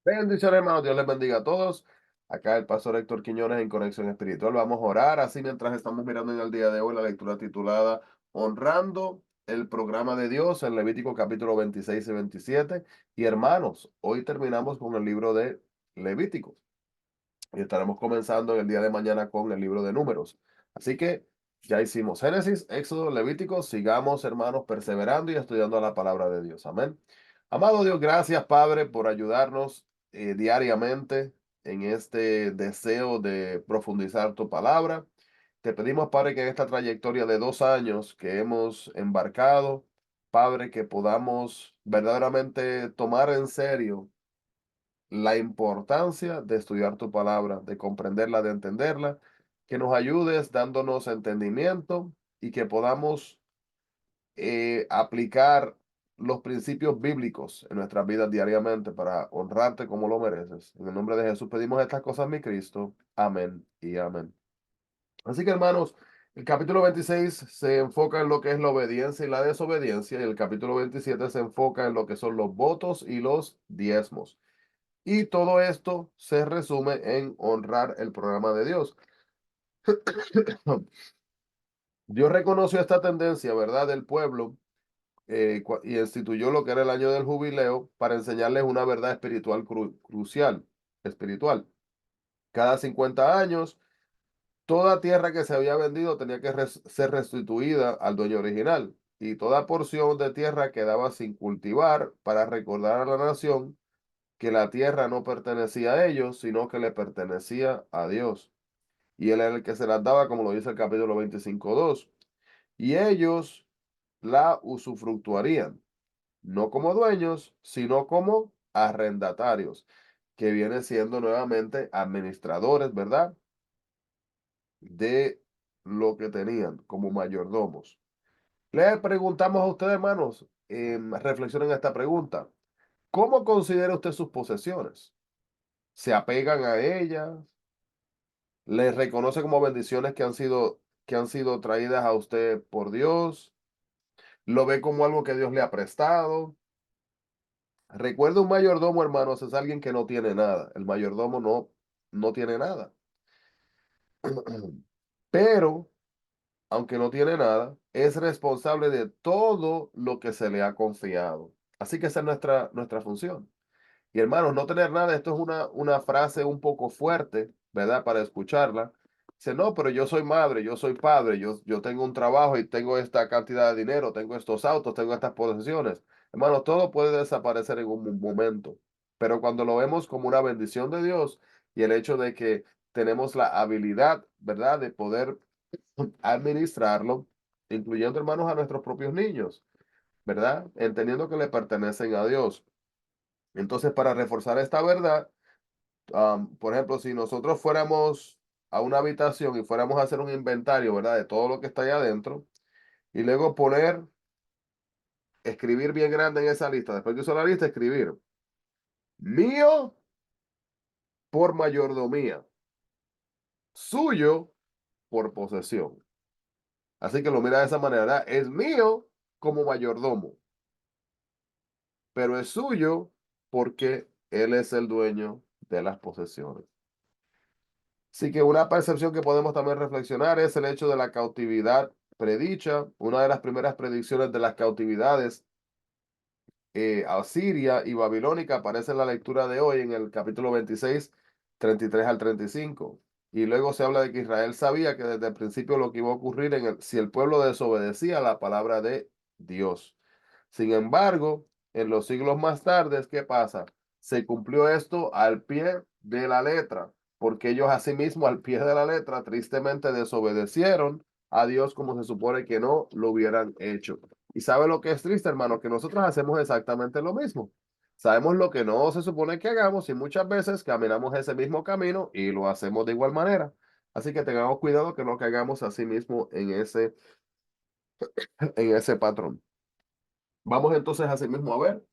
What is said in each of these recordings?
Bendiciones, hermanos. Dios les bendiga a todos. Acá el pastor Héctor Quiñones en Conexión Espiritual. Vamos a orar así mientras estamos mirando en el día de hoy la lectura titulada Honrando el programa de Dios en Levítico capítulo 26 y 27. Y hermanos, hoy terminamos con el libro de Levítico y estaremos comenzando en el día de mañana con el libro de Números. Así que ya hicimos Génesis, Éxodo, Levítico. Sigamos, hermanos, perseverando y estudiando la palabra de Dios. Amén. Amado Dios, gracias, Padre, por ayudarnos diariamente en este deseo de profundizar tu palabra. Te pedimos, Padre, que en esta trayectoria de 2 años que hemos embarcado, Padre, que podamos verdaderamente tomar en serio la importancia de estudiar tu palabra, de comprenderla, de entenderla, que nos ayudes dándonos entendimiento y que podamos aplicar los principios bíblicos en nuestras vidas diariamente para honrarte como lo mereces. En el nombre de Jesús pedimos estas cosas, mi Cristo. Amén y amén. Así que, hermanos, el capítulo 26 se enfoca en lo que es la obediencia y la desobediencia, y el capítulo 27 se enfoca en lo que son los votos y los diezmos. Y todo esto se resume en honrar el programa de Dios. Dios reconoció esta tendencia, ¿verdad?, del pueblo y instituyó lo que era el año del jubileo para enseñarles una verdad espiritual crucial, espiritual. Cada 50 años, toda tierra que se había vendido tenía que ser restituida al dueño original y toda porción de tierra quedaba sin cultivar para recordar a la nación que la tierra no pertenecía a ellos, sino que le pertenecía a Dios. Y él era el que se las daba, como lo dice el capítulo 25:2. Y ellos la usufructuarían, no como dueños, sino como arrendatarios, que vienen siendo nuevamente administradores, ¿verdad? De lo que tenían como mayordomos. Le preguntamos a ustedes, hermanos, reflexionen esta pregunta. ¿Cómo considera usted sus posesiones? ¿Se apegan a ellas? ¿Les reconoce como bendiciones que han sido traídas a usted por Dios? ¿Lo ve como algo que Dios le ha prestado? Recuerda, un mayordomo, hermanos, es alguien que no tiene nada. El mayordomo no tiene nada. Pero, aunque no tiene nada, es responsable de todo lo que se le ha confiado. Así que esa es nuestra función. Y hermanos, no tener nada, esto es una frase un poco fuerte, ¿verdad? Para escucharla. Dice, no, pero yo soy madre, yo soy padre, yo tengo un trabajo y tengo esta cantidad de dinero, tengo estos autos, tengo estas posesiones. Hermanos, todo puede desaparecer en un momento, pero cuando lo vemos como una bendición de Dios y el hecho de que tenemos la habilidad, ¿verdad?, de poder administrarlo, incluyendo, hermanos, a nuestros propios niños, ¿verdad? Entendiendo que le pertenecen a Dios. Entonces, para reforzar esta verdad, por ejemplo, si nosotros fuéramos a una habitación y fuéramos a hacer un inventario, ¿verdad?, de todo lo que está allá adentro, y luego escribir bien grande en esa lista, después que hizo la lista, escribir, mío por mayordomía, suyo por posesión. Así que lo mira de esa manera, ¿verdad? Es mío como mayordomo, pero es suyo porque él es el dueño de las posesiones. Así que una percepción que podemos también reflexionar es el hecho de la cautividad predicha. Una de las primeras predicciones de las cautividades asiria y babilónica aparece en la lectura de hoy en el capítulo 26, 33 al 35. Y luego se habla de que Israel sabía que desde el principio lo que iba a ocurrir si el pueblo desobedecía la palabra de Dios. Sin embargo, en los siglos más tardes, ¿qué pasa? Se cumplió esto al pie de la letra, porque ellos asimismo al pie de la letra tristemente desobedecieron a Dios como se supone que no lo hubieran hecho. ¿Y sabe lo que es triste, hermano? Que nosotros hacemos exactamente lo mismo. Sabemos lo que no se supone que hagamos y muchas veces caminamos ese mismo camino y lo hacemos de igual manera. Así que tengamos cuidado que no caigamos así mismo en ese patrón. Vamos entonces así mismo a ver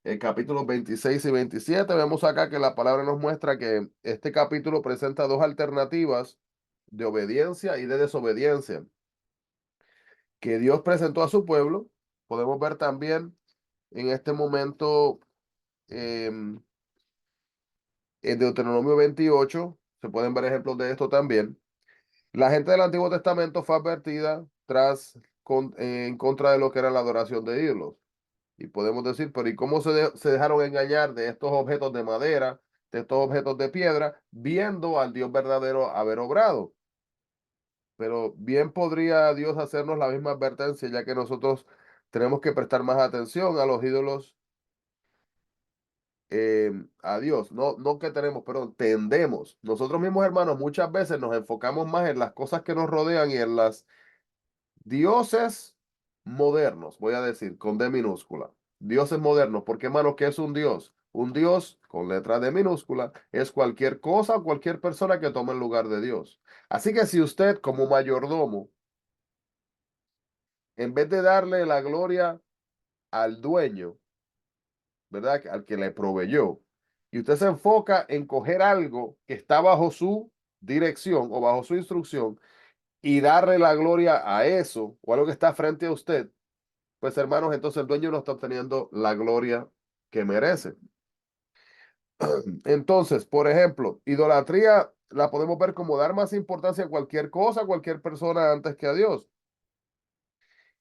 el capítulo 26 y 27. Vemos acá que la palabra nos muestra que este capítulo presenta dos alternativas de obediencia y de desobediencia que Dios presentó a su pueblo. Podemos ver también en este momento em, En Deuteronomio 28 se pueden ver ejemplos de esto también. La gente del Antiguo Testamento fue advertida en contra de lo que era la adoración de ídolos. Y podemos decir, pero ¿y cómo se dejaron engañar de estos objetos de madera, de estos objetos de piedra, viendo al Dios verdadero haber obrado? Pero bien podría Dios hacernos la misma advertencia, ya que nosotros tenemos que prestar más atención a los ídolos, a Dios. No, no que tenemos, pero tendemos. Nosotros mismos, hermanos, muchas veces nos enfocamos más en las cosas que nos rodean y en las dioses modernos, voy a decir, con D minúscula. Dioses modernos, porque, hermano, ¿qué es un dios? Un dios con letra D minúscula es cualquier cosa o cualquier persona que tome el lugar de Dios. Así que si usted, como mayordomo, en vez de darle la gloria al dueño, ¿verdad? Al que le proveyó, y usted se enfoca en coger algo que está bajo su dirección o bajo su instrucción y darle la gloria a eso o algo que está frente a usted, pues hermanos, entonces el dueño no está obteniendo la gloria que merece. Entonces, por ejemplo, idolatría la podemos ver como dar más importancia a cualquier cosa, a cualquier persona antes que a Dios.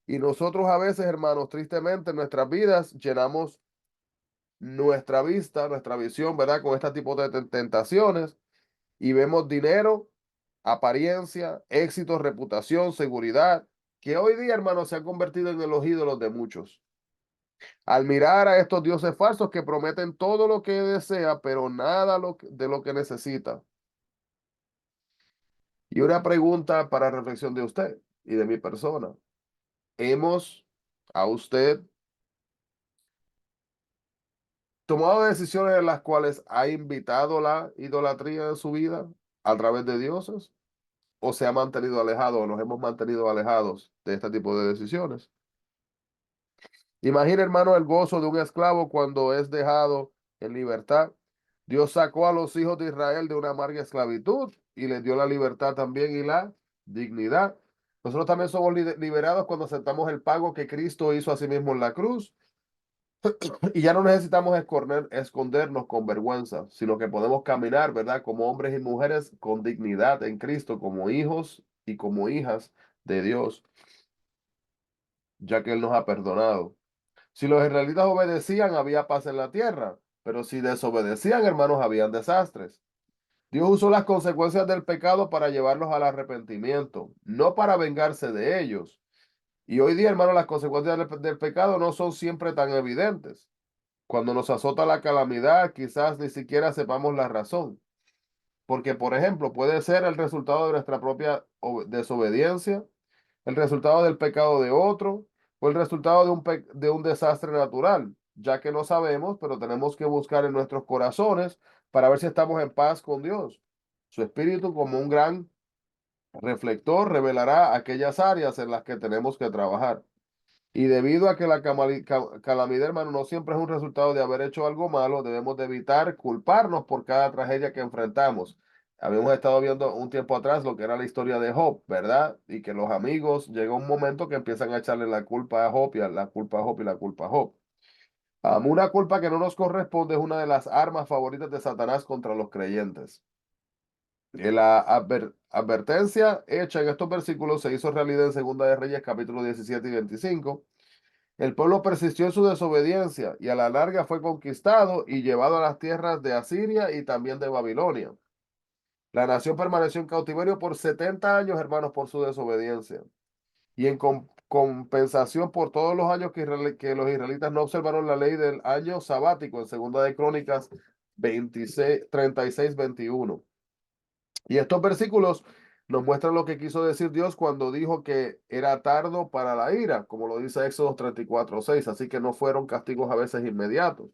Y nosotros a veces, hermanos, tristemente en nuestras vidas llenamos nuestra vista, nuestra visión, ¿verdad? Con este tipo de tentaciones y vemos dinero, apariencia, éxito, reputación, seguridad, que hoy día, hermanos, se han convertido en los ídolos de muchos. Al mirar a estos dioses falsos que prometen todo lo que desea, pero nada de lo que necesita. Y una pregunta para reflexión de usted y de mi persona. ¿Hemos a usted tomado decisiones en las cuales ha invitado la idolatría en su vida a través de dioses? ¿O se ha mantenido alejado o nos hemos mantenido alejados de este tipo de decisiones? Imagina, hermano, el gozo de un esclavo cuando es dejado en libertad. Dios sacó a los hijos de Israel de una amarga esclavitud y les dio la libertad también y la dignidad. Nosotros también somos liberados cuando aceptamos el pago que Cristo hizo a sí mismo en la cruz y ya no necesitamos escondernos con vergüenza, sino que podemos caminar, ¿verdad? Como hombres y mujeres con dignidad en Cristo, como hijos y como hijas de Dios, ya que Él nos ha perdonado. Si los israelitas obedecían, había paz en la tierra, pero si desobedecían, hermanos, habían desastres. Dios usó las consecuencias del pecado para llevarlos al arrepentimiento, no para vengarse de ellos. Y hoy día, hermanos, las consecuencias del pecado no son siempre tan evidentes. Cuando nos azota la calamidad, quizás ni siquiera sepamos la razón. Porque, por ejemplo, puede ser el resultado de nuestra propia desobediencia, el resultado del pecado de otro o el resultado de un desastre natural, ya que no sabemos, pero tenemos que buscar en nuestros corazones para ver si estamos en paz con Dios. Su espíritu, como un gran reflector, revelará aquellas áreas en las que tenemos que trabajar. Y debido a que la calamidad, hermano, no siempre es un resultado de haber hecho algo malo, debemos de evitar culparnos por cada tragedia que enfrentamos. Habíamos estado viendo un tiempo atrás lo que era la historia de Job, ¿verdad? Y que los amigos llega un momento que empiezan a echarle la culpa a Job y la culpa a Job y la culpa a Job. Una culpa que no nos corresponde es una de las armas favoritas de Satanás contra los creyentes. La advertencia hecha en estos versículos se hizo realidad en Segunda de Reyes, capítulo 17 y 25. El pueblo persistió en su desobediencia y a la larga fue conquistado y llevado a las tierras de Asiria y también de Babilonia. La nación permaneció en cautiverio por 70 años, hermanos, por su desobediencia. Y en compensación por todos los años que los israelitas no observaron la ley del año sabático, en Segunda de Crónicas 26, 36, 21. Y estos versículos nos muestran lo que quiso decir Dios cuando dijo que era tardo para la ira, como lo dice Éxodo 34:6, así que no fueron castigos a veces inmediatos.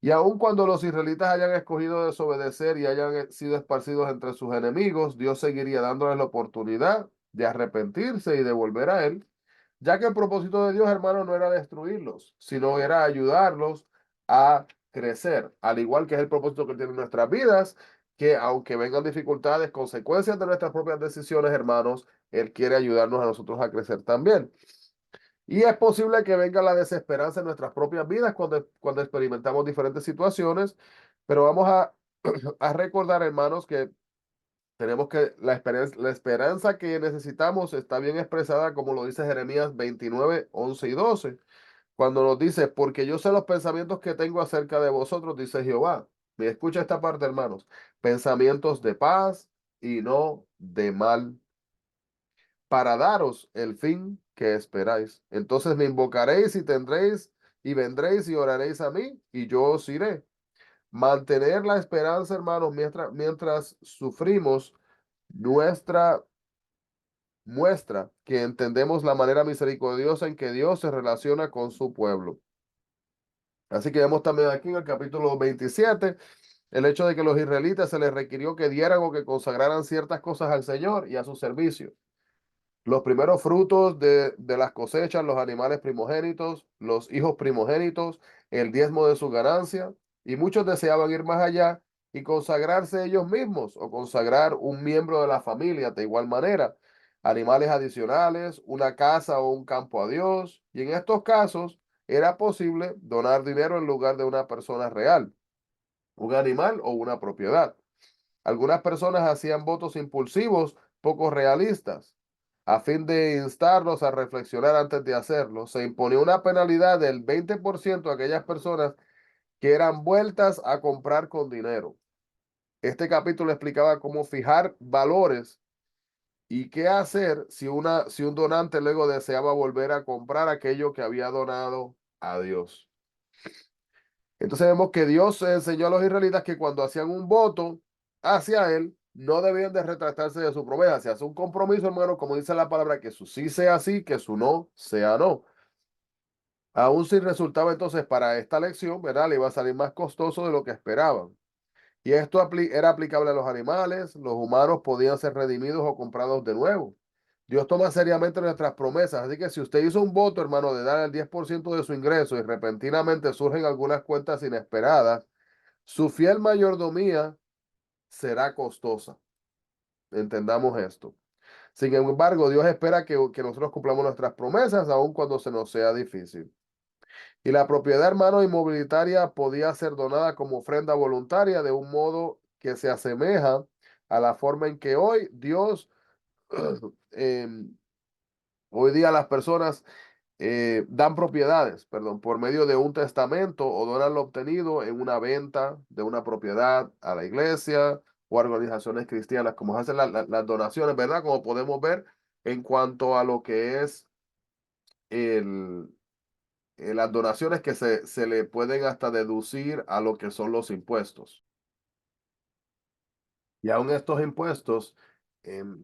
Y aun cuando los israelitas hayan escogido desobedecer y hayan sido esparcidos entre sus enemigos, Dios seguiría dándoles la oportunidad de arrepentirse y de volver a Él, ya que el propósito de Dios, hermano, no era destruirlos, sino era ayudarlos a crecer, al igual que es el propósito que tiene en nuestras vidas, que aunque vengan dificultades, consecuencias de nuestras propias decisiones, hermanos, Él quiere ayudarnos a nosotros a crecer también. Y es posible que venga la desesperanza en nuestras propias vidas cuando experimentamos diferentes situaciones, pero vamos a a recordar, hermanos, que tenemos que la esperanza que necesitamos está bien expresada, como lo dice Jeremías 29, 11 y 12, cuando nos dice, porque yo sé los pensamientos que tengo acerca de vosotros, dice Jehová. Y escucha esta parte, hermanos, pensamientos de paz y no de mal, para daros el fin que esperáis. Entonces me invocaréis y tendréis, y vendréis y oraréis a mí, y yo os iré. Mantener la esperanza, hermanos, mientras sufrimos nuestra muestra que entendemos la manera misericordiosa en que Dios se relaciona con su pueblo. Así que vemos también aquí en el capítulo 27 el hecho de que los israelitas se les requirió que dieran o que consagraran ciertas cosas al Señor y a su servicio. Los primeros frutos de las cosechas, los animales primogénitos, los hijos primogénitos, el diezmo de su ganancia, y muchos deseaban ir más allá y consagrarse ellos mismos o consagrar un miembro de la familia de igual manera, animales adicionales, una casa o un campo a Dios, y en estos casos era posible donar dinero en lugar de una persona real, un animal o una propiedad. Algunas personas hacían votos impulsivos, poco realistas. A fin de instarlos a reflexionar antes de hacerlo, se imponía una penalidad del 20% a aquellas personas que eran vueltas a comprar con dinero. Este capítulo explicaba cómo fijar valores y qué hacer si un donante luego deseaba volver a comprar aquello que había donado a Dios. Entonces vemos que Dios enseñó a los israelitas que cuando hacían un voto hacia Él, no debían de retractarse de su promesa. Si hace un compromiso, hermano, como dice la palabra, que su sí sea sí, que su no sea no. Aún si resultaba entonces para esta lección, ¿verdad? Le iba a salir más costoso de lo que esperaban. Y esto era aplicable a los animales, los humanos podían ser redimidos o comprados de nuevo. Dios toma seriamente nuestras promesas, así que si usted hizo un voto, hermano, de dar el 10% de su ingreso y repentinamente surgen algunas cuentas inesperadas, su fiel mayordomía será costosa. Entendamos esto. Sin embargo, Dios espera que nosotros cumplamos nuestras promesas, aun cuando se nos sea difícil. Y la propiedad, hermano, inmobiliaria podía ser donada como ofrenda voluntaria de un modo que se asemeja a la forma en que hoy Dios, em, hoy día las personas dan propiedades, perdón, por medio de un testamento o donan lo obtenido en una venta de una propiedad a la iglesia o a organizaciones cristianas, como hacen las donaciones, ¿verdad? Como podemos ver en cuanto a lo que es el, las donaciones que se le pueden hasta deducir a lo que son los impuestos. Y aún estos impuestos,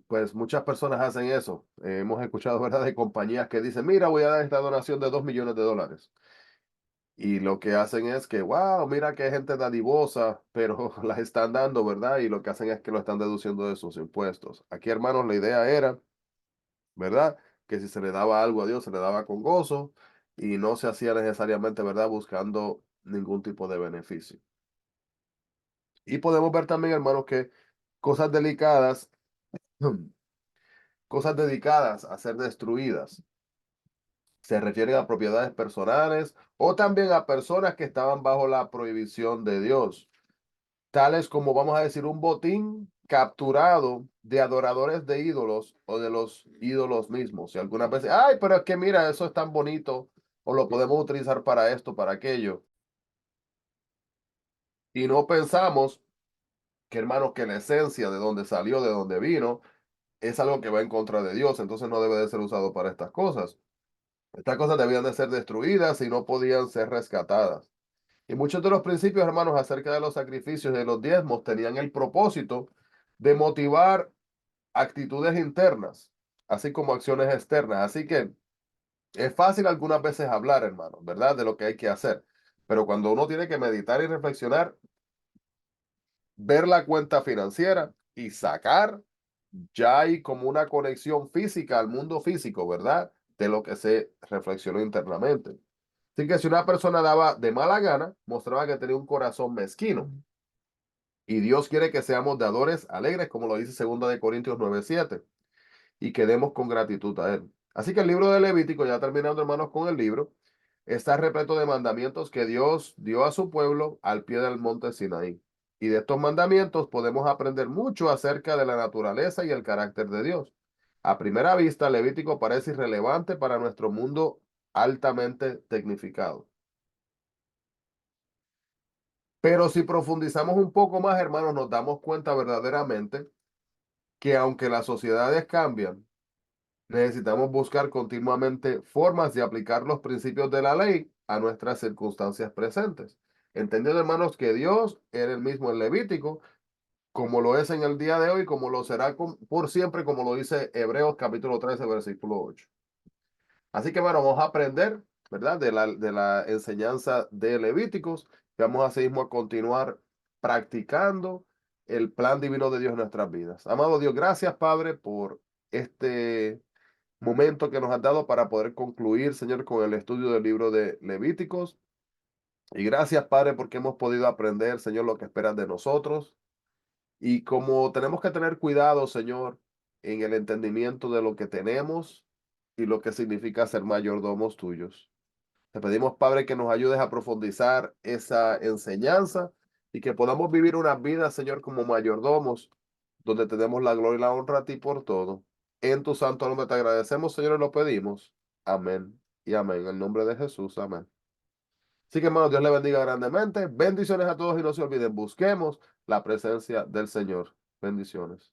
pues muchas personas hacen eso. Hemos escuchado, ¿verdad?, de compañías que dicen, mira, voy a dar esta donación de $2 millones. Y lo que hacen es que, wow, mira qué gente dadivosa, pero las están dando, ¿verdad? Y lo que hacen es que lo están deduciendo de sus impuestos. Aquí, hermanos, la idea era, ¿verdad? Que si se le daba algo a Dios, se le daba con gozo y no se hacía necesariamente, ¿verdad? Buscando ningún tipo de beneficio. Y podemos ver también, hermanos, que cosas delicadas, cosas dedicadas a ser destruidas, se refieren a propiedades personales o también a personas que estaban bajo la prohibición de Dios, tales como, vamos a decir, un botín capturado de adoradores de ídolos o de los ídolos mismos. Y algunas veces, ay, pero es que mira, eso es tan bonito, o lo podemos utilizar para esto, para aquello. Y no pensamos que, hermanos, que la esencia de donde salió, de donde vino, es algo que va en contra de Dios, entonces no debe de ser usado para estas cosas. Estas cosas debían de ser destruidas y no podían ser rescatadas. Y muchos de los principios, hermanos, acerca de los sacrificios y de los diezmos tenían el propósito de motivar actitudes internas, así como acciones externas. Así que es fácil algunas veces hablar, hermanos, ¿verdad? De lo que hay que hacer. Pero cuando uno tiene que meditar y reflexionar, ver la cuenta financiera y sacar, ya hay como una conexión física al mundo físico, ¿verdad? De lo que se reflexionó internamente. Así que si una persona daba de mala gana, mostraba que tenía un corazón mezquino. Y Dios quiere que seamos dadores alegres, como lo dice 2 Corintios 9:7, y que demos con gratitud a Él. Así que el libro de Levítico, ya terminando, hermanos, con el libro, está repleto de mandamientos que Dios dio a su pueblo al pie del monte Sinaí. Y de estos mandamientos podemos aprender mucho acerca de la naturaleza y el carácter de Dios. A primera vista, Levítico parece irrelevante para nuestro mundo altamente tecnificado. Pero si profundizamos un poco más, hermanos, nos damos cuenta verdaderamente que aunque las sociedades cambian, necesitamos buscar continuamente formas de aplicar los principios de la ley a nuestras circunstancias presentes. Entendiendo, hermanos, que Dios era el mismo en Levítico, como lo es en el día de hoy, como lo será por siempre, como lo dice Hebreos capítulo 13, versículo 8. Así que bueno, vamos a aprender, ¿verdad? De la enseñanza de Levíticos. Vamos así mismo a continuar practicando el plan divino de Dios en nuestras vidas. Amado Dios, gracias, Padre, por este momento que nos has dado para poder concluir, Señor, con el estudio del libro de Levíticos. Y gracias, Padre, porque hemos podido aprender, Señor, lo que esperas de nosotros. Y como tenemos que tener cuidado, Señor, en el entendimiento de lo que tenemos y lo que significa ser mayordomos tuyos. Te pedimos, Padre, que nos ayudes a profundizar esa enseñanza y que podamos vivir una vida, Señor, como mayordomos, donde te demos la gloria y la honra a ti por todo. En tu santo nombre te agradecemos, Señor, y lo pedimos. Amén y amén. En el nombre de Jesús, amén. Así que, hermanos, Dios le bendiga grandemente. Bendiciones a todos y no se olviden, busquemos la presencia del Señor. Bendiciones.